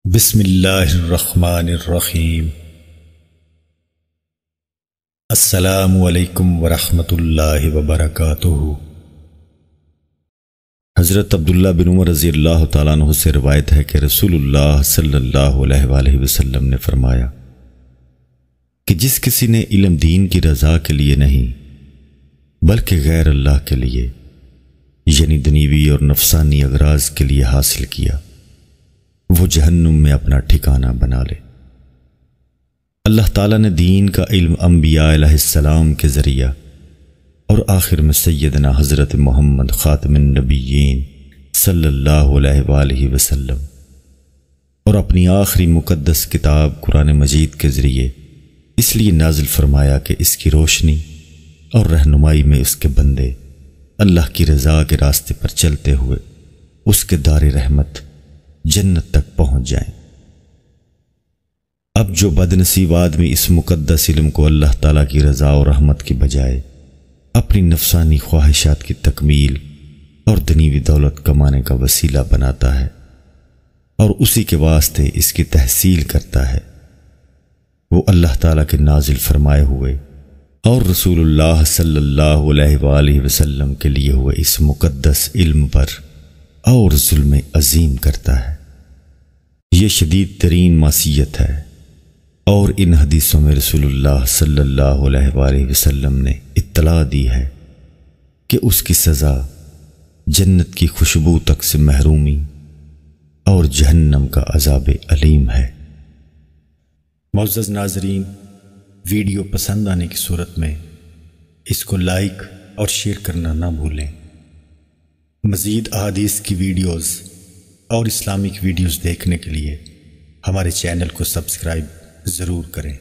بسم اللہ الرحمن الرحیم۔ السلام علیکم ورحمۃ اللہ وبرکاتہ۔ حضرت عبداللہ بن عمر رضی اللہ تعالیٰ عنہ سے روایت ہے کہ رسول اللہ صلی اللہ علیہ وآلہ وسلم نے فرمایا کہ جس کسی نے علم دین کی رضا کے لیے نہیں بلکہ غیر اللہ کے لیے یعنی دنیوی اور نفسانی اغراض کے لیے حاصل کیا وہ جہنم میں اپنا ٹھکانہ بنا لے۔ اللہ تعالیٰ نے دین کا علم انبیاء علیہ السلام کے ذریعہ اور آخر میں سیدنا حضرت محمد خاتم النبیین صلی اللہ علیہ وآلہ وسلم اور اپنی آخری مقدس کتاب قرآن مجید کے ذریعے اس لیے نازل فرمایا کہ اس کی روشنی اور رہنمائی میں اس کے بندے اللہ کی رضا کے راستے پر چلتے ہوئے اس کے دار رحمت جنت تک پہنچ جائیں۔ اب جو بدنصیب آدمی اس مقدس علم کو اللہ تعالیٰ کی رضا اور رحمت کی بجائے اپنی نفسانی خواہشات کی تکمیل اور دنیوی دولت کمانے کا وسیلہ بناتا ہے اور اسی کے واسطے اس کی تحصیل کرتا ہے، وہ اللہ تعالیٰ کے نازل فرمائے ہوئے اور رسول اللہ صلی اللہ علیہ وآلہ وسلم کے لیے ہوئے اس مقدس علم پر اور ظلم عظیم کرتا ہے۔ یہ شدید ترین معصیت ہے اور ان حدیثوں میں رسول اللہ صلی اللہ علیہ وآلہ وسلم نے اطلاع دی ہے کہ اس کی سزا جنت کی خوشبو تک سے محرومی اور جہنم کا عذاب علیم ہے۔ معزز ناظرین، ویڈیو پسند آنے کی صورت میں اس کو لائک اور شیئر کرنا نہ بھولیں۔ مزید احادیث کی ویڈیوز اور اسلامک ویڈیوز دیکھنے کے لیے ہمارے چینل کو سبسکرائب ضرور کریں۔